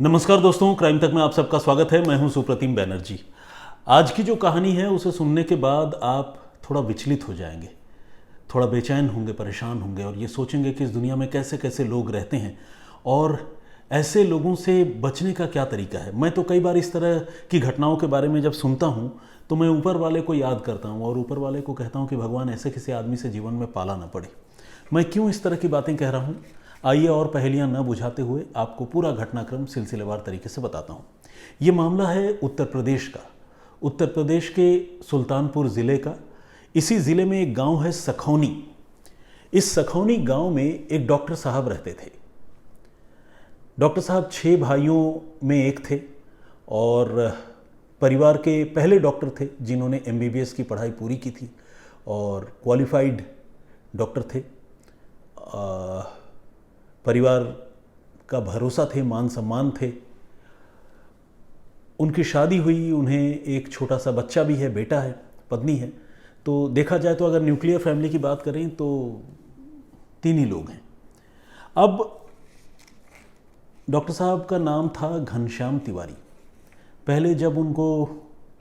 नमस्कार दोस्तों, क्राइम तक में आप सबका स्वागत है। मैं हूं सुप्रतिम बैनर्जी। आज की जो कहानी है उसे सुनने के बाद आप थोड़ा विचलित हो जाएंगे, थोड़ा बेचैन होंगे, परेशान होंगे और ये सोचेंगे कि इस दुनिया में कैसे कैसे लोग रहते हैं और ऐसे लोगों से बचने का क्या तरीका है। मैं तो कई बार इस तरह की घटनाओं के बारे में जब सुनता हूँ तो मैं ऊपर वाले को याद करता हूँ और ऊपर वाले को कहता हूँ कि भगवान ऐसे किसी आदमी से जीवन में पाला ना पड़े। मैं क्यों इस तरह की बातें कह रहा हूँ, आइए और पहेलियां न बुझाते हुए आपको पूरा घटनाक्रम सिलसिलेवार तरीके से बताता हूँ। ये मामला है उत्तर प्रदेश का, उत्तर प्रदेश के सुल्तानपुर ज़िले का। इसी ज़िले में एक गांव है सखौनी। इस सखौनी गांव में एक डॉक्टर साहब रहते थे। डॉक्टर साहब 6 भाइयों में एक थे और परिवार के पहले डॉक्टर थे जिन्होंने MBBS की पढ़ाई पूरी की थी और क्वालिफाइड डॉक्टर थे। परिवार का भरोसा थे, मान सम्मान थे। उनकी शादी हुई, उन्हें एक छोटा सा बच्चा भी है, बेटा है, पत्नी है। तो देखा जाए तो अगर न्यूक्लियर फैमिली की बात करें तो 3 ही लोग हैं। अब डॉक्टर साहब का नाम था घनश्याम तिवारी। पहले जब उनको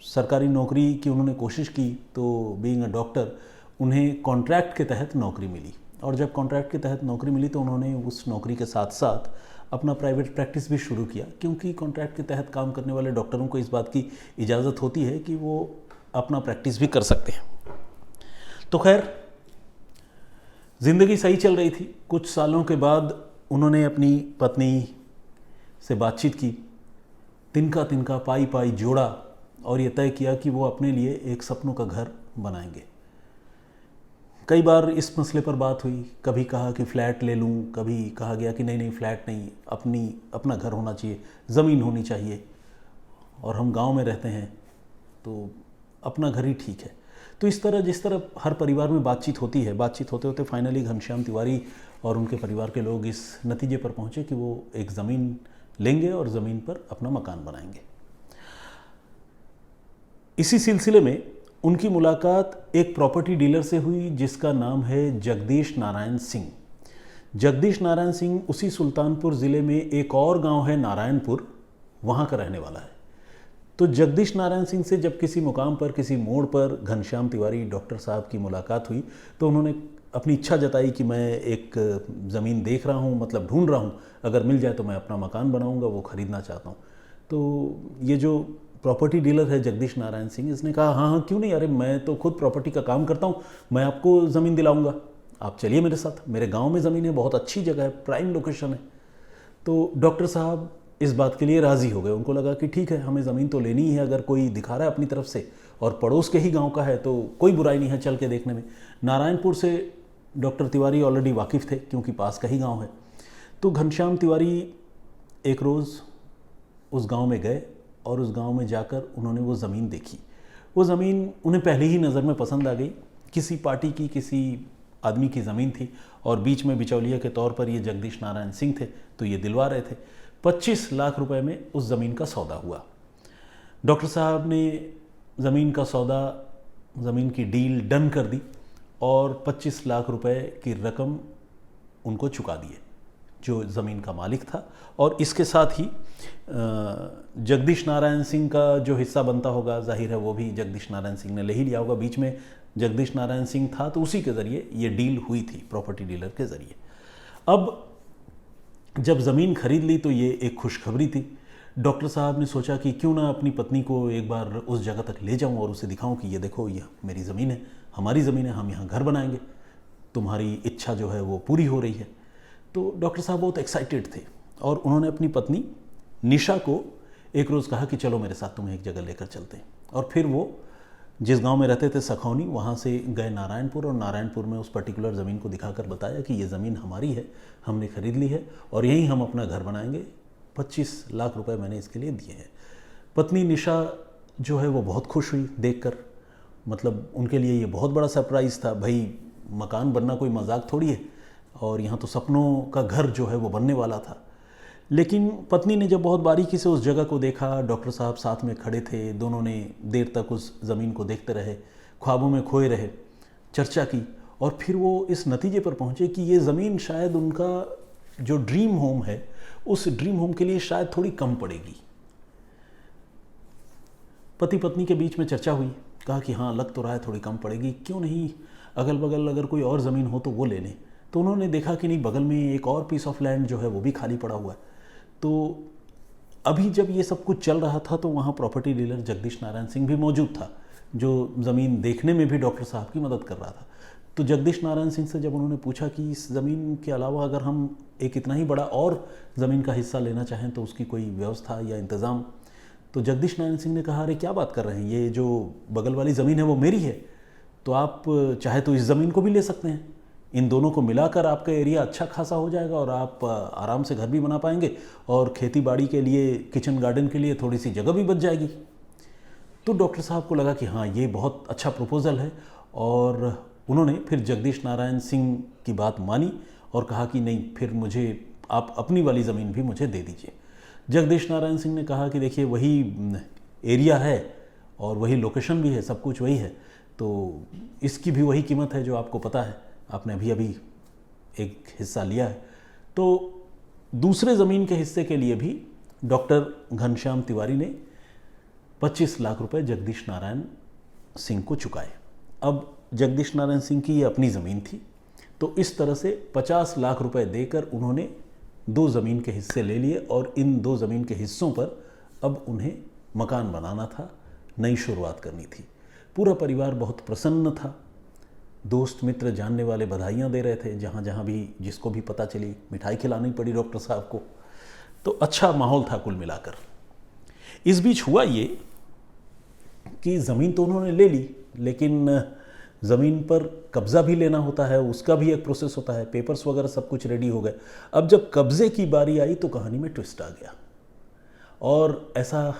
सरकारी नौकरी की उन्होंने कोशिश की तो बीइंग अ डॉक्टर उन्हें कॉन्ट्रैक्ट के तहत नौकरी मिली और जब कॉन्ट्रैक्ट के तहत नौकरी मिली तो उन्होंने उस नौकरी के साथ साथ अपना प्राइवेट प्रैक्टिस भी शुरू किया, क्योंकि कॉन्ट्रैक्ट के तहत काम करने वाले डॉक्टरों को इस बात की इजाज़त होती है कि वो अपना प्रैक्टिस भी कर सकते हैं। तो खैर, ज़िंदगी सही चल रही थी। कुछ सालों के बाद उन्होंने अपनी पत्नी से बातचीत की, तिनका तिनका पाई पाई जोड़ा और ये तय किया कि वो अपने लिए एक सपनों का घर बनाएंगे। कई बार इस मसले पर बात हुई, कभी कहा कि फ़्लैट ले लूँ, कभी कहा गया कि नहीं फ़्लैट नहीं, अपना घर होना चाहिए, ज़मीन होनी चाहिए और हम गांव में रहते हैं तो अपना घर ही ठीक है। तो इस तरह जिस तरह हर परिवार में बातचीत होती है, बातचीत होते होते फाइनली घनश्याम तिवारी और उनके परिवार के लोग इस नतीजे पर पहुँचे कि वो एक ज़मीन लेंगे और ज़मीन पर अपना मकान बनाएंगे। इसी सिलसिले में उनकी मुलाकात एक प्रॉपर्टी डीलर से हुई जिसका नाम है जगदीश नारायण सिंह। जगदीश नारायण सिंह उसी सुल्तानपुर ज़िले में एक और गांव है नारायणपुर, वहाँ का रहने वाला है। तो जगदीश नारायण सिंह से जब किसी मुकाम पर, किसी मोड़ पर घनश्याम तिवारी डॉक्टर साहब की मुलाकात हुई तो उन्होंने अपनी इच्छा जताई कि मैं एक ज़मीन देख रहा हूँ, मतलब ढूंढ रहा हूँ, अगर मिल जाए तो मैं अपना मकान बनाऊँगा, वो ख़रीदना चाहता हूँ। तो ये जो प्रॉपर्टी डीलर है जगदीश नारायण सिंह, इसने कहा हाँ क्यों नहीं, अरे मैं तो खुद प्रॉपर्टी का काम करता हूँ, मैं आपको ज़मीन दिलाऊंगा, आप चलिए मेरे साथ, मेरे गांव में ज़मीन है, बहुत अच्छी जगह है, प्राइम लोकेशन है। तो डॉक्टर साहब इस बात के लिए राज़ी हो गए। उनको लगा कि ठीक है, हमें ज़मीन तो लेनी ही है, अगर कोई दिखा रहा है अपनी तरफ से और पड़ोस के ही गाँव का है तो कोई बुराई नहीं है चल के देखने में। नारायणपुर से डॉक्टर तिवारी ऑलरेडी वाकिफ़ थे क्योंकि पास का ही गाँव है। तो घनश्याम तिवारी एक रोज़ उस गाँव में गए और उस गांव में जाकर उन्होंने वो ज़मीन देखी। वो ज़मीन उन्हें पहले ही नज़र में पसंद आ गई। किसी पार्टी की, किसी आदमी की ज़मीन थी और बीच में बिचौलिया के तौर पर ये जगदीश नारायण सिंह थे तो ये दिलवा रहे थे। 25 लाख रुपए में उस ज़मीन का सौदा हुआ। डॉक्टर साहब ने ज़मीन का सौदा, ज़मीन की डील डन कर दी और 25 लाख रुपए की रकम उनको चुका दिए जो ज़मीन का मालिक था। और इसके साथ ही जगदीश नारायण सिंह का जो हिस्सा बनता होगा, जाहिर है वो भी जगदीश नारायण सिंह ने ले ही लिया होगा। बीच में जगदीश नारायण सिंह था तो उसी के ज़रिए ये डील हुई थी, प्रॉपर्टी डीलर के ज़रिए। अब जब ज़मीन खरीद ली तो ये एक खुशखबरी थी। डॉक्टर साहब ने सोचा कि क्यों ना अपनी पत्नी को एक बार उस जगह तक ले जाऊं और उसे दिखाऊं कि ये देखो, ये मेरी ज़मीन है, हमारी ज़मीन है, हम यहाँ घर बनाएंगे, तुम्हारी इच्छा जो है वो पूरी हो रही है। तो डॉक्टर साहब बहुत एक्साइटेड थे और उन्होंने अपनी पत्नी निशा को एक रोज़ कहा कि चलो मेरे साथ, तुम्हें एक जगह लेकर चलते हैं। और फिर वो जिस गांव में रहते थे सखौनी, वहाँ से गए नारायणपुर और नारायणपुर में उस पर्टिकुलर ज़मीन को दिखाकर बताया कि ये ज़मीन हमारी है, हमने ख़रीद ली है और यहीं हम अपना घर बनाएंगे। 25 लाख रुपए मैंने इसके लिए दिए हैं। पत्नी निशा जो है वो बहुत खुश हुई देखकर, मतलब उनके लिए ये बहुत बड़ा सरप्राइज़ था। भाई, मकान बनना कोई मजाक थोड़ी है और यहाँ तो सपनों का घर जो है वो बनने वाला था। लेकिन पत्नी ने जब बहुत बारीकी से उस जगह को देखा, डॉक्टर साहब साथ में खड़े थे, दोनों ने देर तक उस ज़मीन को देखते रहे, ख्वाबों में खोए रहे, चर्चा की और फिर वो इस नतीजे पर पहुँचे कि ये ज़मीन शायद उनका जो ड्रीम होम है उस ड्रीम होम के लिए शायद थोड़ी कम पड़ेगी। पति पत्नी के बीच में चर्चा हुई, कहा कि हाँ लग तो रहा है थोड़ी कम पड़ेगी, क्यों नहीं अगल बगल अगर कोई और ज़मीन हो तो वो ले लें। तो उन्होंने देखा कि नहीं, बगल में एक और पीस ऑफ लैंड जो है वो भी खाली पड़ा हुआ है। तो अभी जब ये सब कुछ चल रहा था तो वहाँ प्रॉपर्टी डीलर जगदीश नारायण सिंह भी मौजूद था, जो ज़मीन देखने में भी डॉक्टर साहब की मदद कर रहा था। तो जगदीश नारायण सिंह से जब उन्होंने पूछा कि इस ज़मीन के अलावा अगर हम एक इतना ही बड़ा और ज़मीन का हिस्सा लेना चाहें तो उसकी कोई व्यवस्था या इंतज़ाम, तो जगदीश नारायण सिंह ने कहा, अरे क्या बात कर रहे हैं, ये जो बगल वाली ज़मीन है वो मेरी है, तो आप चाहे तो इस ज़मीन को भी ले सकते हैं, इन दोनों को मिलाकर आपका एरिया अच्छा खासा हो जाएगा और आप आराम से घर भी बना पाएंगे और खेती बाड़ी के लिए, किचन गार्डन के लिए थोड़ी सी जगह भी बच जाएगी। तो डॉक्टर साहब को लगा कि हाँ ये बहुत अच्छा प्रपोज़ल है, और उन्होंने फिर जगदीश नारायण सिंह की बात मानी और कहा कि नहीं, फिर मुझे आप अपनी वाली ज़मीन भी मुझे दे दीजिए। जगदीश नारायण सिंह ने कहा कि देखिए वही एरिया है और वही लोकेशन भी है, सब कुछ वही है, तो इसकी भी वही कीमत है जो आपको पता है, आपने अभी अभी एक हिस्सा लिया है। तो दूसरे ज़मीन के हिस्से के लिए भी डॉक्टर घनश्याम तिवारी ने 25 लाख रुपए जगदीश नारायण सिंह को चुकाए। अब जगदीश नारायण सिंह की ये अपनी ज़मीन थी, तो इस तरह से 50 लाख रुपए देकर उन्होंने 2 ज़मीन के हिस्से ले लिए और इन 2 ज़मीन के हिस्सों पर अब उन्हें मकान बनाना था, नई शुरुआत करनी थी। पूरा परिवार बहुत प्रसन्न था, दोस्त मित्र जानने वाले बधाइयाँ दे रहे थे, जहाँ जहाँ भी जिसको भी पता चली मिठाई खिलानी पड़ी डॉक्टर साहब को। तो अच्छा माहौल था कुल मिलाकर। इस बीच हुआ ये कि ज़मीन तो उन्होंने ले ली, लेकिन ज़मीन पर कब्ज़ा भी लेना होता है, उसका भी एक प्रोसेस होता है, पेपर्स वगैरह सब कुछ रेडी हो गए। अब जब कब्ज़े की बारी आई तो कहानी में ट्विस्ट आ गया, और ऐसा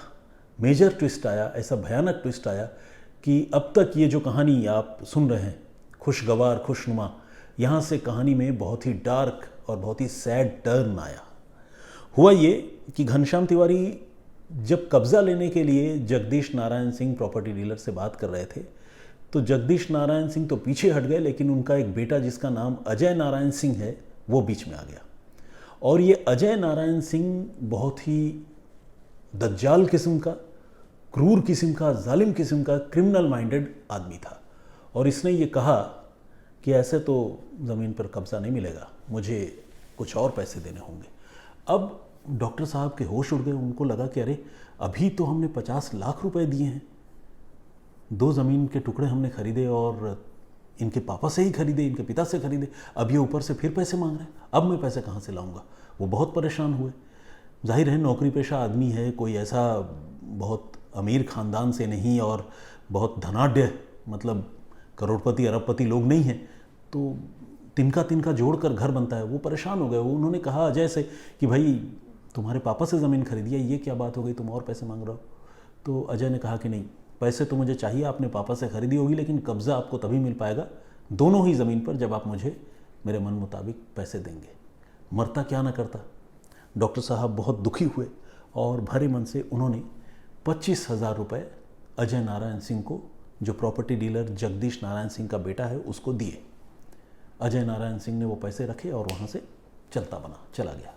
मेजर ट्विस्ट आया, ऐसा भयानक ट्विस्ट आया कि अब तक ये जो कहानी आप सुन रहे हैं, खुशगवार खुशनुमा, यहाँ से कहानी में बहुत ही डार्क और बहुत ही सैड टर्न आया। हुआ ये कि घनश्याम तिवारी जब कब्ज़ा लेने के लिए जगदीश नारायण सिंह प्रॉपर्टी डीलर से बात कर रहे थे, तो जगदीश नारायण सिंह तो पीछे हट गए, लेकिन उनका एक बेटा जिसका नाम अजय नारायण सिंह है वो बीच में आ गया। और ये अजय नारायण सिंह बहुत ही दज्जाल किस्म का, क्रूर किस्म का, जालिम किस्म का, क्रिमिनल माइंडेड आदमी था। और इसने ये कहा कि ऐसे तो ज़मीन पर कब्ज़ा नहीं मिलेगा, मुझे कुछ और पैसे देने होंगे। अब डॉक्टर साहब के होश उड़ गए, उनको लगा कि अरे अभी तो हमने 50 लाख रुपए दिए हैं, 2 ज़मीन के टुकड़े हमने खरीदे और इनके पापा से ही खरीदे, इनके पिता से खरीदे, अब ये ऊपर से फिर पैसे मांग रहे हैं, अब मैं पैसे कहाँ से लाऊंगा। वो बहुत परेशान हुए। जाहिर है नौकरी पेशा आदमी है, कोई ऐसा बहुत अमीर ख़ानदान से नहीं और बहुत धनाढ़ मतलब करोड़पति अरबपति लोग नहीं हैं, तो तिनका तिनका जोड़कर घर बनता है। वो परेशान हो गए। वो उन्होंने कहा अजय से कि भाई तुम्हारे पापा से ज़मीन खरीदी है, ये क्या बात हो गई, तुम और पैसे मांग रहे हो। तो अजय ने कहा कि नहीं, पैसे तो मुझे चाहिए, आपने पापा से खरीदी होगी, लेकिन कब्ज़ा आपको तभी मिल पाएगा दोनों ही ज़मीन पर जब आप मुझे मेरे मन मुताबिक पैसे देंगे। मरता क्या ना करता। डॉक्टर साहब बहुत दुखी हुए और भरे मन से उन्होंने 25,000 रुपये अजय नारायण सिंह को, जो प्रॉपर्टी डीलर जगदीश नारायण सिंह का बेटा है, उसको दिए। अजय नारायण सिंह ने वो पैसे रखे और वहाँ से चला गया।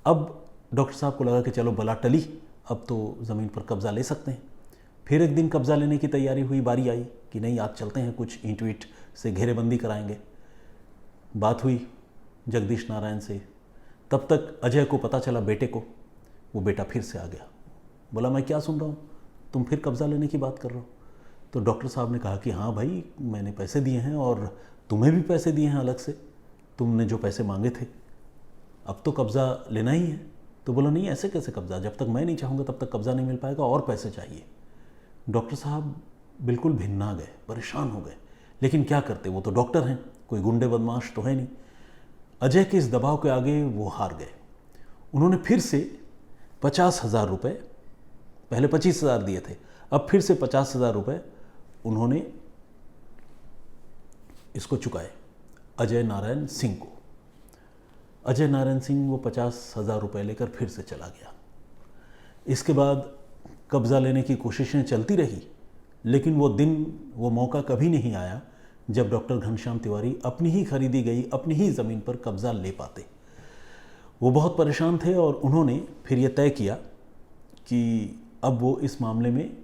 अब डॉक्टर साहब को लगा कि चलो बला टली, अब तो ज़मीन पर कब्ज़ा ले सकते हैं। फिर एक दिन कब्ज़ा लेने की तैयारी हुई, बारी आई कि नहीं आज चलते हैं, कुछ ईंट वीट से घेरेबंदी कराएंगे। बात हुई जगदीश नारायण से, तब तक अजय को पता चला बेटे को। वो बेटा फिर से आ गया, बोला मैं क्या सुन रहा हूँ, तुम फिर कब्ज़ा लेने की बात कर रहे हो। तो डॉक्टर साहब ने कहा कि हाँ भाई, मैंने पैसे दिए हैं और तुम्हें भी पैसे दिए हैं अलग से, तुमने जो पैसे मांगे थे, अब तो कब्ज़ा लेना ही है। तो बोला नहीं, ऐसे कैसे कब्ज़ा, जब तक मैं नहीं चाहूँगा तब तक कब्ज़ा नहीं मिल पाएगा, और पैसे चाहिए। डॉक्टर साहब बिल्कुल भिन्ना गए, परेशान हो गए, लेकिन क्या करते, वो तो डॉक्टर हैं, कोई गुंडे बदमाश तो है नहीं। अजय के इस दबाव के आगे वो हार गए। उन्होंने फिर से 50,000 रुपये, पहले 25,000 दिए थे, अब फिर से 50,000 रुपये उन्होंने इसको चुकाए अजय नारायण सिंह को। अजय नारायण सिंह वो 50,000 रुपये लेकर फिर से चला गया। इसके बाद कब्ज़ा लेने की कोशिशें चलती रही, लेकिन वो दिन, वो मौका कभी नहीं आया जब डॉक्टर घनश्याम तिवारी अपनी ही खरीदी गई अपनी ही ज़मीन पर कब्ज़ा ले पाते। वो बहुत परेशान थे और उन्होंने फिर ये तय किया कि अब वो इस मामले में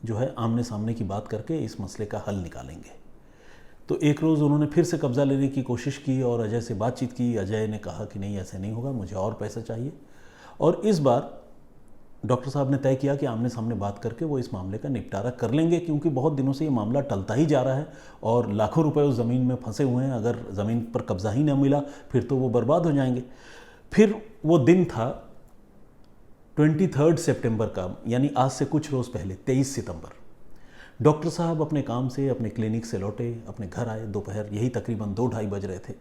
जो है आमने सामने की बात करके इस मसले का हल निकालेंगे। तो एक रोज़ उन्होंने फिर से कब्ज़ा लेने की कोशिश की और अजय से बातचीत की। अजय ने कहा कि नहीं, ऐसे नहीं होगा, मुझे और पैसा चाहिए। और इस बार डॉक्टर साहब ने तय किया कि आमने सामने बात करके वो इस मामले का निपटारा कर लेंगे, क्योंकि बहुत दिनों से ये मामला टलता ही जा रहा है और लाखों रुपए उस ज़मीन में फंसे हुए हैं। अगर ज़मीन पर कब्ज़ा ही ना मिला फिर तो वो बर्बाद हो जाएंगे। फिर वो दिन था 23 सितंबर का, यानी आज से कुछ रोज़ पहले 23 सितंबर। डॉक्टर साहब अपने काम से, अपने क्लिनिक से लौटे, अपने घर आए। दोपहर यही तकरीबन 2-2:30 बज रहे थे।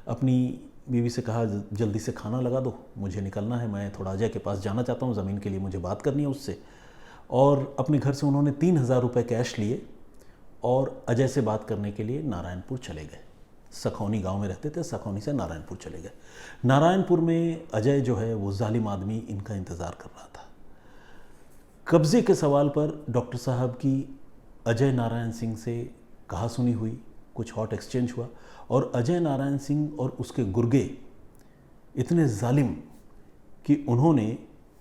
अपनी बीवी से कहा जल्दी से खाना लगा दो, मुझे निकलना है, मैं थोड़ा अजय के पास जाना चाहता हूँ, ज़मीन के लिए मुझे बात करनी है उससे। और अपने घर से उन्होंने 3000 रुपये कैश लिए और अजय से बात करने के लिए नारायणपुर चले गए। सखौनी गांव में रहते थे, सखौनी से नारायणपुर चले गए। नारायणपुर में अजय जो है वो जालिम आदमी इनका इंतज़ार कर रहा था। कब्ज़े के सवाल पर डॉक्टर साहब की अजय नारायण सिंह से कहा सुनी हुई, कुछ हॉट एक्सचेंज हुआ और अजय नारायण सिंह और उसके गुर्गे इतने जालिम कि उन्होंने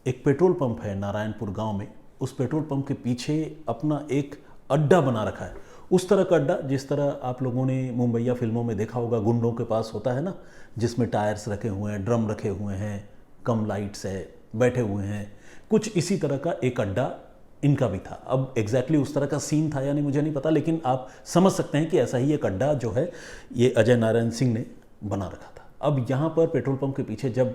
एक पेट्रोल पंप है नारायणपुर गांव में, उस पेट्रोल पंप के पीछे अपना एक अड्डा बना रखा है। उस तरह का अड्डा जिस तरह आप लोगों ने मुंबईया फिल्मों में देखा होगा, गुंडों के पास होता है ना, जिसमें टायर्स रखे हुए हैं, ड्रम रखे हुए हैं, कम लाइट्स है, बैठे हुए हैं। कुछ इसी तरह का एक अड्डा इनका भी था। अब एग्जैक्टली उस तरह का सीन था या नहीं मुझे नहीं पता, लेकिन आप समझ सकते हैं कि ऐसा ही एक अड्डा जो है ये अजय नारायण सिंह ने बना रखा था। अब यहाँ पर पेट्रोल पंप के पीछे जब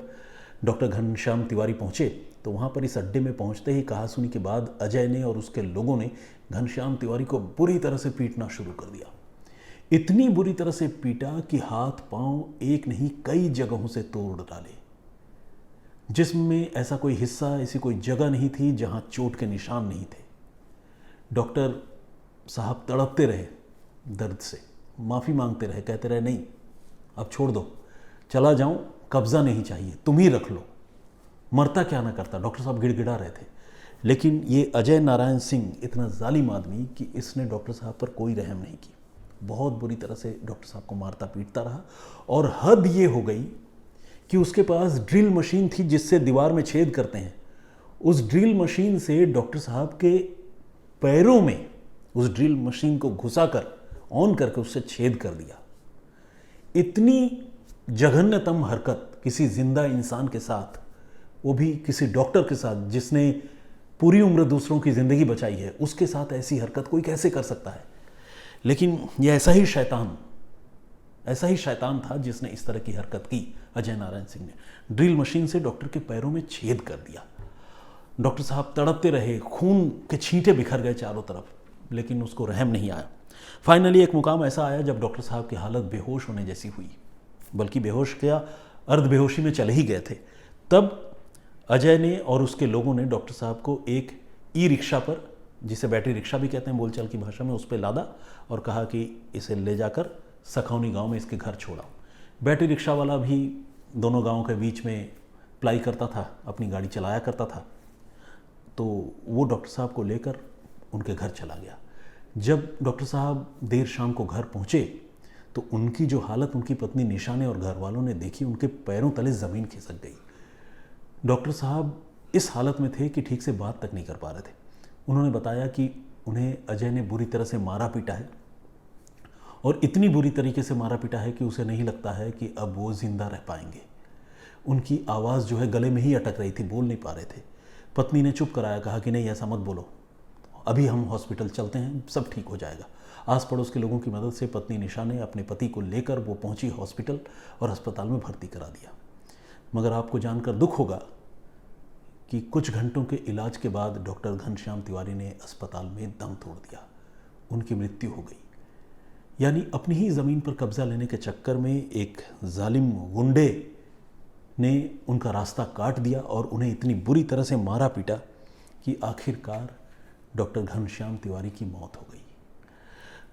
डॉक्टर घनश्याम तिवारी पहुँचे तो वहाँ पर इस अड्डे में पहुँचते ही कहासुनी के बाद अजय ने और उसके लोगों ने घनश्याम तिवारी को बुरी तरह से पीटना शुरू कर दिया। इतनी बुरी तरह से पीटा कि हाथ पांव एक नहीं कई जगहों से तोड़ डाले। जिस्म में ऐसा कोई हिस्सा, ऐसी कोई जगह नहीं थी जहां चोट के निशान नहीं थे। डॉक्टर साहब तड़पते रहे दर्द से, माफ़ी मांगते रहे, कहते रहे नहीं अब छोड़ दो, चला जाऊं, कब्ज़ा नहीं चाहिए, तुम ही रख लो, मरता क्या ना करता। डॉक्टर साहब गिड़गिड़ा रहे थे। लेकिन ये अजय नारायण सिंह इतना जालिम आदमी कि इसने डॉक्टर साहब पर कोई रहम नहीं की। बहुत बुरी तरह से डॉक्टर साहब को मारता पीटता रहा और हद ये हो गई कि उसके पास ड्रिल मशीन थी जिससे दीवार में छेद करते हैं। उस ड्रिल मशीन से डॉक्टर साहब के पैरों में उस ड्रिल मशीन को घुसाकर ऑन करके उससे छेद कर दिया। इतनी जघन्यतम हरकत किसी जिंदा इंसान के साथ, वो भी किसी डॉक्टर के साथ जिसने पूरी उम्र दूसरों की ज़िंदगी बचाई है, उसके साथ ऐसी हरकत कोई कैसे कर सकता है। लेकिन ये ऐसा ही शैतान था जिसने इस तरह की हरकत की। अजय नारायण सिंह ने ड्रिल मशीन से डॉक्टर के पैरों में छेद कर दिया। डॉक्टर साहब तड़पते रहे, खून के छींटे बिखर गए चारों तरफ, लेकिन उसको रहम नहीं आया। फाइनली एक मुकाम ऐसा आया जब डॉक्टर साहब की हालत बेहोश होने जैसी हुई, बल्कि बेहोश क्या, अर्ध बेहोशी में चले ही गए थे। तब अजय ने और उसके लोगों ने डॉक्टर साहब को एक ई रिक्शा पर, जिसे बैटरी रिक्शा भी कहते हैं बोलचाल की भाषा में, उस पर लादा और कहा कि इसे ले जाकर सखौनी गांव में इसके घर छोड़ा। बैटरी रिक्शा वाला भी दोनों गांवों के बीच में प्लाई करता था, अपनी गाड़ी चलाया करता था। तो वो डॉक्टर साहब को लेकर उनके घर चला गया। जब डॉक्टर साहब देर शाम को घर पहुँचे तो उनकी जो हालत उनकी पत्नी निशा ने और घर वालों ने देखी, उनके पैरों तले ज़मीन खिसक गई। डॉक्टर साहब इस हालत में थे कि ठीक से बात तक नहीं कर पा रहे थे। उन्होंने बताया कि उन्हें अजय ने बुरी तरह से मारा पीटा है और इतनी बुरी तरीके से मारा पीटा है कि उसे नहीं लगता है कि अब वो ज़िंदा रह पाएंगे। उनकी आवाज़ जो है गले में ही अटक रही थी, बोल नहीं पा रहे थे। पत्नी ने चुप कराया, कहा कि नहीं ऐसा मत बोलो, अभी हम हॉस्पिटल चलते हैं, सब ठीक हो जाएगा। आस पड़ोस के लोगों की मदद से पत्नी निशा ने अपने पति को लेकर वो पहुंची हॉस्पिटल और अस्पताल में भर्ती करा दिया। मगर आपको जानकर दुख होगा कि कुछ घंटों के इलाज के बाद डॉक्टर घनश्याम तिवारी ने अस्पताल में दम तोड़ दिया। उनकी मृत्यु हो गई। यानी अपनी ही ज़मीन पर कब्जा लेने के चक्कर में एक जालिम गुंडे ने उनका रास्ता काट दिया और उन्हें इतनी बुरी तरह से मारा पीटा कि आखिरकार डॉक्टर घनश्याम तिवारी की मौत हो गई।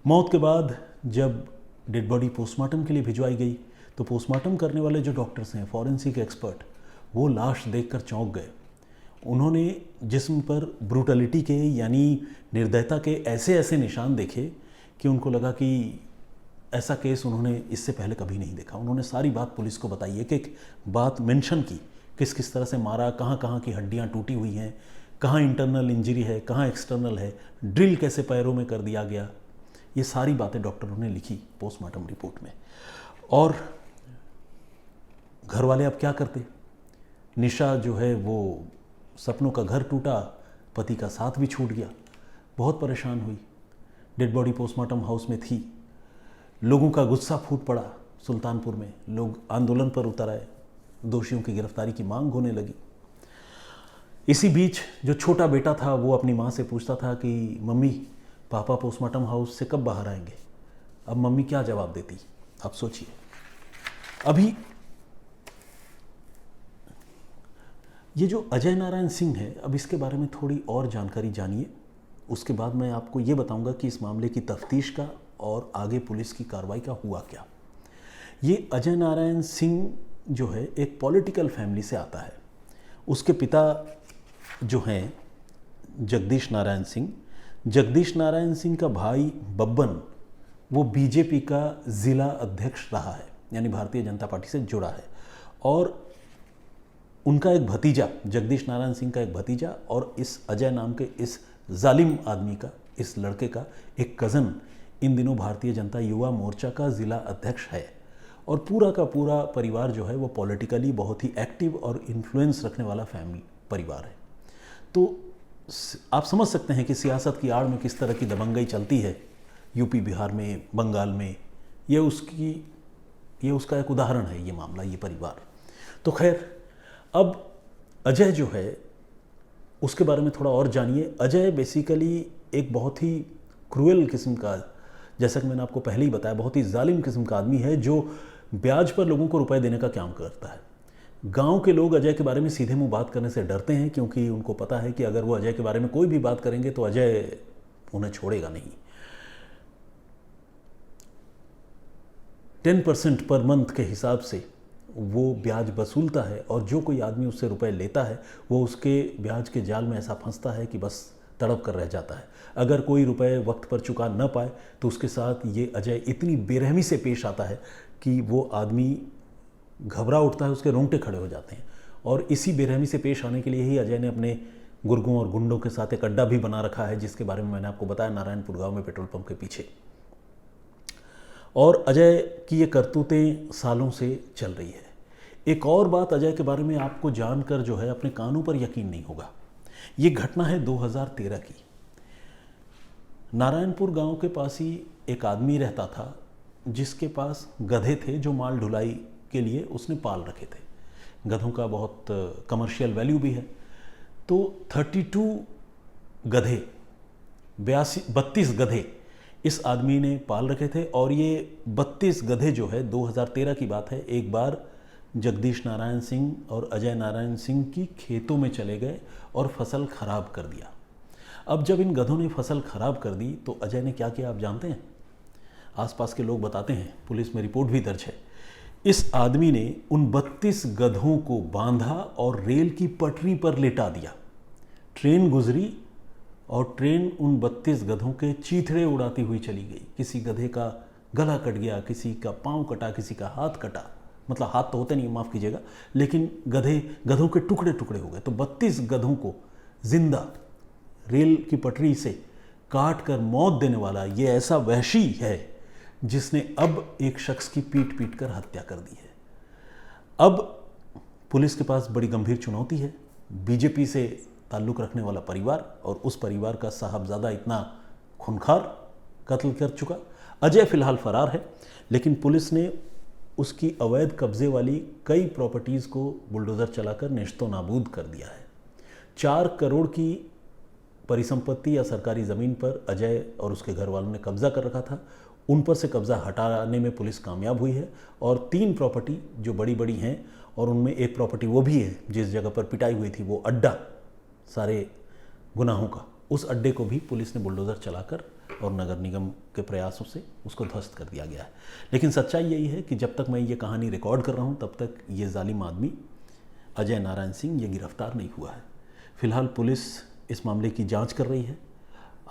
मौत के बाद जब डेड बॉडी पोस्टमार्टम के लिए भिजवाई गई तो पोस्टमार्टम करने वाले जो डॉक्टर्स हैं, फॉरेंसिक एक्सपर्ट, वो लाश देखकर चौंक गए। उन्होंने जिस्म पर ब्रूटलिटी के यानी निर्दयता के ऐसे ऐसे निशान देखे कि उनको लगा कि ऐसा केस उन्होंने इससे पहले कभी नहीं देखा। उन्होंने सारी बात पुलिस को बताई, एक एक बात मेंशन की, किस किस तरह से मारा, कहाँ कहाँ की हड्डियाँ टूटी हुई हैं, कहाँ इंटरनल इंजरी है, कहाँ एक्सटर्नल है, ड्रिल कैसे पैरों में कर दिया गया। ये सारी बातें डॉक्टरों ने लिखी पोस्टमार्टम रिपोर्ट में। और घर वाले अब क्या करते। निशा जो है वो सपनों का घर टूटा, पति का साथ भी छूट गया, बहुत परेशान हुई। डेड बॉडी पोस्टमार्टम हाउस में थी। लोगों का गुस्सा फूट पड़ा सुल्तानपुर में, लोग आंदोलन पर उतर आए, दोषियों की गिरफ्तारी की मांग होने लगी। इसी बीच जो छोटा बेटा था वो अपनी माँ से पूछता था कि मम्मी पापा पोस्टमार्टम हाउस से कब बाहर आएंगे। अब मम्मी क्या जवाब देती, आप सोचिए। अभी ये जो अजय नारायण सिंह है, अब इसके बारे में थोड़ी और जानकारी जानिए। उसके बाद मैं आपको ये बताऊंगा कि इस मामले की तफ्तीश का और आगे पुलिस की कार्रवाई का हुआ क्या। ये अजय नारायण सिंह जो है एक पॉलिटिकल फैमिली से आता है। उसके पिता जो हैं जगदीश नारायण सिंह, जगदीश नारायण सिंह का भाई बब्बन वो बीजेपी का ज़िला अध्यक्ष रहा है, यानी भारतीय जनता पार्टी से जुड़ा है। और उनका एक भतीजा, जगदीश नारायण सिंह का एक भतीजा और इस अजय नाम के इस जालिम आदमी का, इस लड़के का एक कज़न इन दिनों भारतीय जनता युवा मोर्चा का ज़िला अध्यक्ष है। और पूरा का पूरा परिवार जो है वो पॉलिटिकली बहुत ही एक्टिव और इन्फ्लुएंस रखने वाला फैमिली परिवार है। तो आप समझ सकते हैं कि सियासत की आड़ में किस तरह की दबंगई चलती है यूपी, बिहार में, बंगाल में। ये उसका एक उदाहरण है ये मामला, ये परिवार। तो खैर, अब अजय जो है उसके बारे में थोड़ा और जानिए। अजय बेसिकली एक बहुत ही क्रूएल किस्म का, जैसा कि मैंने आपको पहले ही बताया, बहुत ही जालिम किस्म का आदमी है जो ब्याज पर लोगों को रुपए देने का काम करता है। गांव के लोग अजय के बारे में सीधे मुंह बात करने से डरते हैं, क्योंकि उनको पता है कि अगर वो अजय के बारे में कोई भी बात करेंगे तो अजय उन्हें छोड़ेगा नहीं। 10% पर मंथ के हिसाब से वो ब्याज वसूलता है, और जो कोई आदमी उससे रुपए लेता है वो उसके ब्याज के जाल में ऐसा फंसता है कि बस तड़प कर रह जाता है। अगर कोई रुपए वक्त पर चुका न पाए तो उसके साथ ये अजय इतनी बेरहमी से पेश आता है कि वो आदमी घबरा उठता है, उसके रोंगटे खड़े हो जाते हैं। और इसी बेरहमी से पेश आने के लिए ही अजय ने अपने गुर्गों और गुंडों के साथ एक अड्डा भी बना रखा है, जिसके बारे में मैंने आपको बताया, नारायणपुर गाँव में पेट्रोल पंप के पीछे। और अजय की ये करतूतें सालों से चल रही है। एक और बात अजय के बारे में आपको जानकर जो है अपने कानों पर यकीन नहीं होगा। ये घटना है 2013 की। नारायणपुर गांव के पास ही एक आदमी रहता था जिसके पास गधे थे जो माल ढुलाई के लिए उसने पाल रखे थे। गधों का बहुत कमर्शियल वैल्यू भी है। तो 32 गधे, 32 गधे इस आदमी ने पाल रखे थे। और ये 32 गधे जो है 2013 की बात है, एक बार जगदीश नारायण सिंह और अजय नारायण सिंह की खेतों में चले गए और फसल खराब कर दिया। अब जब इन गधों ने फसल खराब कर दी तो अजय ने क्या किया आप जानते हैं? आसपास के लोग बताते हैं, पुलिस में रिपोर्ट भी दर्ज है। इस आदमी ने उन 32 गधों को बांधा और रेल की पटरी पर लेटा दिया। ट्रेन गुजरी और ट्रेन उन 32 गधों के चीथड़े उड़ाती हुई चली गई। किसी गधे का गला कट गया, किसी का पाँव कटा, किसी का हाथ कटा, मतलब हाथ तो होते नहीं, माफ़ कीजिएगा, लेकिन गधों के टुकड़े टुकड़े हो गए। तो 32 गधों को जिंदा रेल की पटरी से काट कर मौत देने वाला ये ऐसा वहशी है जिसने अब एक शख्स की पीट पीट कर हत्या कर दी है। अब पुलिस के पास बड़ी गंभीर चुनौती है। बीजेपी से ताल्लुक़ रखने वाला परिवार, और उस परिवार का साहबजादा इतना खूंखार कत्ल कर चुका। अजय फिलहाल फरार है, लेकिन पुलिस ने उसकी अवैध कब्जे वाली कई प्रॉपर्टीज़ को बुलडोज़र चलाकर नेश्तो नाबूद कर दिया है। 4 करोड़ की परिसंपत्ति या सरकारी ज़मीन पर अजय और उसके घर वालों ने कब्जा कर रखा था। उन पर से कब्जा हटाने में पुलिस कामयाब हुई है। और 3 प्रॉपर्टी जो बड़ी बड़ी हैं, और उनमें एक प्रॉपर्टी वो भी है जिस जगह पर पिटाई हुई थी, वो अड्डा सारे गुनाहों का, उस अड्डे को भी पुलिस ने बुलडोज़र चलाकर और नगर निगम के प्रयासों से उसको ध्वस्त कर दिया गया है। लेकिन सच्चाई यही है कि जब तक मैं ये कहानी रिकॉर्ड कर रहा हूँ तब तक ये जालिम आदमी अजय नारायण सिंह ये गिरफ्तार नहीं हुआ है। फिलहाल पुलिस इस मामले की जांच कर रही है।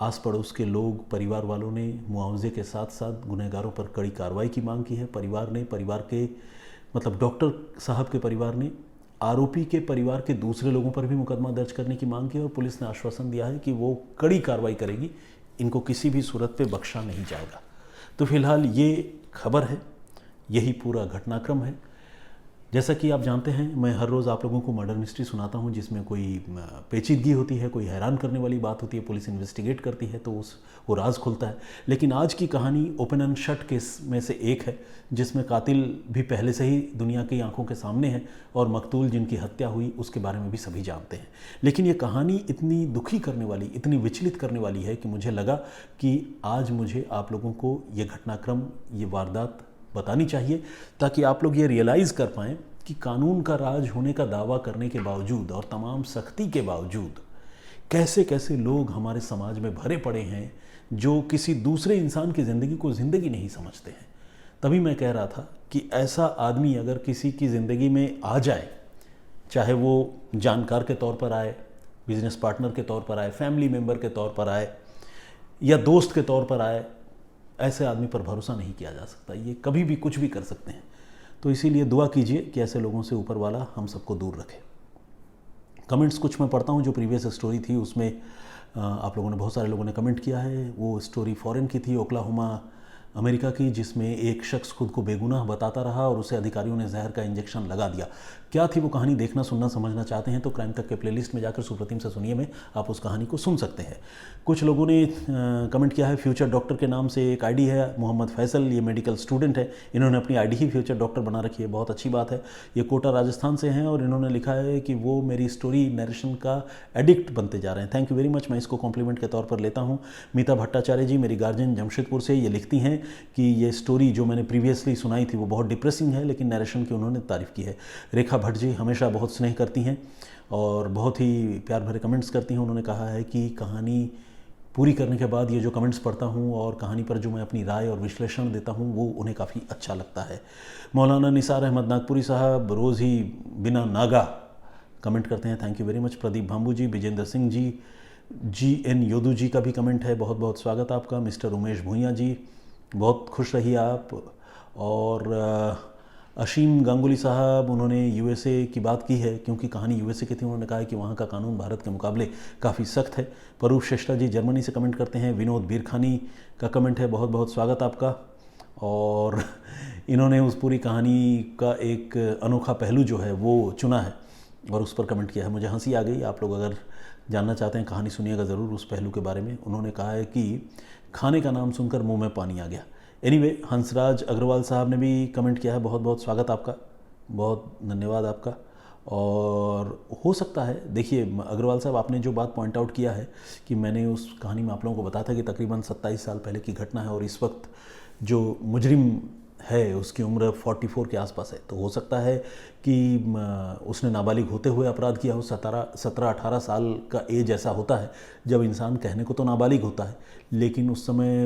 आस पड़ोस के लोग, परिवार वालों ने मुआवजे के साथ साथ गुनहगारों पर कड़ी कार्रवाई की मांग की है। परिवार के मतलब डॉक्टर साहब के परिवार ने आरोपी के परिवार के दूसरे लोगों पर भी मुकदमा दर्ज करने की मांग की है और पुलिस ने आश्वासन दिया है कि वो कड़ी कार्रवाई करेगी, इनको किसी भी सूरत पे बख्शा नहीं जाएगा। तो फिलहाल ये खबर है, यही पूरा घटनाक्रम है। जैसा कि आप जानते हैं, मैं हर रोज़ आप लोगों को मर्डर मिस्ट्री सुनाता हूं जिसमें कोई पेचीदगी होती है, कोई हैरान करने वाली बात होती है, पुलिस इन्वेस्टिगेट करती है तो वो राज खुलता है। लेकिन आज की कहानी ओपन एंड शट केस में से एक है जिसमें कातिल भी पहले से ही दुनिया की आंखों के सामने है और मकतूल जिनकी हत्या हुई उसके बारे में भी सभी जानते हैं। लेकिन ये कहानी इतनी दुखी करने वाली, इतनी विचलित करने वाली है कि मुझे लगा कि आज मुझे आप लोगों को ये घटनाक्रम, ये वारदात बतानी चाहिए ताकि आप लोग ये रियलाइज़ कर पाएँ कि कानून का राज होने का दावा करने के बावजूद और तमाम सख्ती के बावजूद कैसे कैसे लोग हमारे समाज में भरे पड़े हैं जो किसी दूसरे इंसान की ज़िंदगी को ज़िंदगी नहीं समझते हैं। तभी मैं कह रहा था कि ऐसा आदमी अगर किसी की ज़िंदगी में आ जाए, चाहे वो जानकार के तौर पर आए, बिजनेस पार्टनर के तौर पर आए, फैमिली मेम्बर के तौर पर आए या दोस्त के तौर पर आए, ऐसे आदमी पर भरोसा नहीं किया जा सकता। ये कभी भी कुछ भी कर सकते हैं। तो इसीलिए दुआ कीजिए कि ऐसे लोगों से ऊपर वाला हम सबको दूर रखे। कमेंट्स कुछ मैं पढ़ता हूँ। जो प्रीवियस स्टोरी थी उसमें आप लोगों ने, बहुत सारे लोगों ने कमेंट किया है। वो स्टोरी फॉरेन की थी, ओक्लाहोमा अमेरिका की, जिसमें एक शख्स खुद को बेगुनाह बताता रहा और उसे अधिकारियों ने जहर का इंजेक्शन लगा दिया। क्या थी वो कहानी, देखना सुनना समझना चाहते हैं तो क्राइम तक के प्लेलिस्ट में जाकर सुप्रतिम से सुनिए में आप उस कहानी को सुन सकते हैं। कुछ लोगों ने कमेंट किया है, फ्यूचर डॉक्टर के नाम से एक आईडी है, मोहम्मद फैसल, ये मेडिकल स्टूडेंट है, इन्होंने अपनी आईडी ही फ्यूचर डॉक्टर बना रखी है, बहुत अच्छी बात है। ये कोटा राजस्थान से हैं और इन्होंने लिखा है कि वो मेरी स्टोरी नरेशन का एडिक्ट बनते जा रहे हैं। थैंक यू वेरी मच, मैं इसको कॉम्प्लीमेंट के तौर पर लेता हूँ। मीता भट्टाचार्य जी, मेरी गार्जियन जमशेदपुर से, ये लिखती हैं कि ये स्टोरी जो मैंने प्रीवियसली सुनाई थी वो बहुत डिप्रेसिंग है लेकिन नरेशन की उन्होंने तारीफ़ की है। रेखा भट्ट जी हमेशा बहुत स्नेह करती हैं और बहुत ही प्यार भरे कमेंट्स करती हैं। उन्होंने कहा है कि कहानी पूरी करने के बाद ये जो कमेंट्स पढ़ता हूँ और कहानी पर जो मैं अपनी राय और विश्लेषण देता हूँ वो उन्हें काफ़ी अच्छा लगता है। मौलाना निसार अहमद नागपुरी साहब रोज़ ही बिना नागा कमेंट करते हैं, thank you very much. Pradeep Bhambu ji, Vijendra Singh ji N Yodu ji का भी कमेंट है, बहुत बहुत स्वागत आपका। मिस्टर उमेश भूंया जी, बहुत खुश रहिए आप। और अशीम गांगुली साहब, उन्होंने यूएसए की बात की है क्योंकि कहानी यूएसए की थी। उन्होंने कहा है कि वहाँ का कानून भारत के मुकाबले काफ़ी सख्त है। परूप श्रेष्ठा जी जर्मनी से कमेंट करते हैं। विनोद बीरखानी का कमेंट है, बहुत बहुत स्वागत आपका। और इन्होंने उस पूरी कहानी का एक अनोखा पहलू जो है वो चुना है और उस पर कमेंट किया है। मुझे हंसी आ गई। आप लोग अगर जानना चाहते हैं कहानी सुनिएगा ज़रूर उस पहलू के बारे में। उन्होंने कहा है कि खाने का नाम सुनकर मुंह में पानी आ गया। एनीवे, हंसराज अग्रवाल साहब ने भी कमेंट किया है, बहुत बहुत स्वागत आपका, बहुत धन्यवाद आपका। और हो सकता है, देखिए अग्रवाल साहब, आपने जो बात पॉइंट आउट किया है कि मैंने उस कहानी में आप लोगों को बताया था कि तकरीबन 27 साल पहले की घटना है और इस वक्त जो मुजरिम है उसकी उम्र 44 के आसपास है। तो हो सकता है कि उसने नाबालिग होते हुए अपराध किया हो। 17-18 साल का एज ऐसा होता है जब इंसान कहने को तो नाबालिग होता है लेकिन उस समय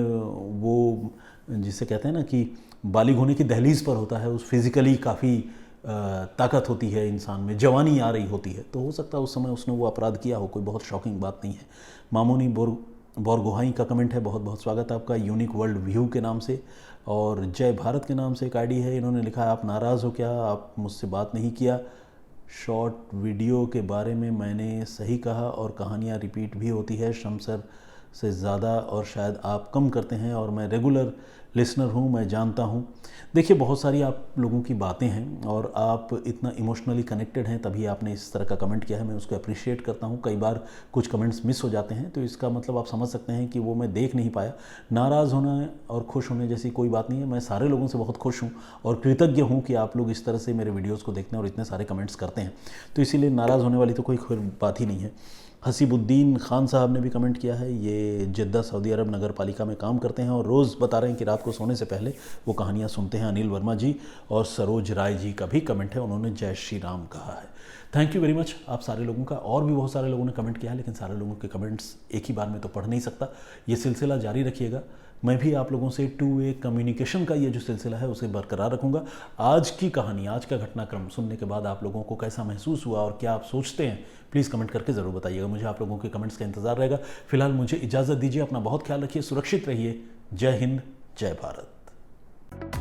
वो जिसे कहते हैं ना कि बालिग होने की दहलीज पर होता है, उस फिज़िकली काफ़ी ताकत होती है इंसान में, जवानी आ रही होती है। तो हो सकता है उस समय उसने वो अपराध किया हो, कोई बहुत शॉकिंग बात नहीं है। मामोनी बोरगोहाई का कमेंट है, बहुत बहुत स्वागत आपका। यूनिक वर्ल्ड व्यू के नाम से और जय भारत के नाम से एक आईडी है। इन्होंने लिखा है, आप नाराज़ हो क्या, आप मुझसे बात नहीं किया, शॉर्ट वीडियो के बारे में मैंने सही कहा और कहानियाँ रिपीट भी होती है शमसर से ज़्यादा और शायद आप कम करते हैं और मैं रेगुलर लिसनर हूँ, मैं जानता हूँ। देखिए बहुत सारी आप लोगों की बातें हैं और आप इतना इमोशनली कनेक्टेड हैं तभी आपने इस तरह का कमेंट किया है, मैं उसको अप्रिशिएट करता हूँ। कई बार कुछ कमेंट्स मिस हो जाते हैं तो इसका मतलब आप समझ सकते हैं कि वो मैं देख नहीं पाया। नाराज़ होना और खुश होने जैसी कोई बात नहीं है, मैं सारे लोगों से बहुत खुश हूँ और कृतज्ञ हूँ कि आप लोग इस तरह से मेरे वीडियोज़ को देखते हैं और इतने सारे कमेंट्स करते हैं, तो इसीलिए नाराज़ होने वाली तो कोई बात ही नहीं है। हसीबुद्दीन खान साहब ने भी कमेंट किया है, ये जिद्दा सऊदी अरब नगर पालिका में काम करते हैं और रोज़ बता रहे हैं कि रात को सोने से पहले वो कहानियाँ सुनते हैं। अनिल वर्मा जी और सरोज राय जी का भी कमेंट है, उन्होंने जय श्री राम कहा है। थैंक यू वेरी मच आप सारे लोगों का। और भी बहुत सारे लोगों ने कमेंट किया है, लेकिन सारे लोगों के कमेंट्स एक ही बार में तो पढ़ नहीं सकता। ये सिलसिला जारी रखिएगा। मैं भी आप लोगों से टू वे कम्युनिकेशन का ये जो सिलसिला है उसे बरकरार रखूँगा। आज की कहानी, आज का घटनाक्रम सुनने के बाद आप लोगों को कैसा महसूस हुआ और क्या आप सोचते हैं, प्लीज़ कमेंट करके ज़रूर बताइएगा। मुझे आप लोगों के कमेंट्स का इंतज़ार रहेगा। फिलहाल मुझे इजाज़त दीजिए। अपना बहुत ख्याल रखिए, सुरक्षित रहिए। जय हिंद, जय भारत।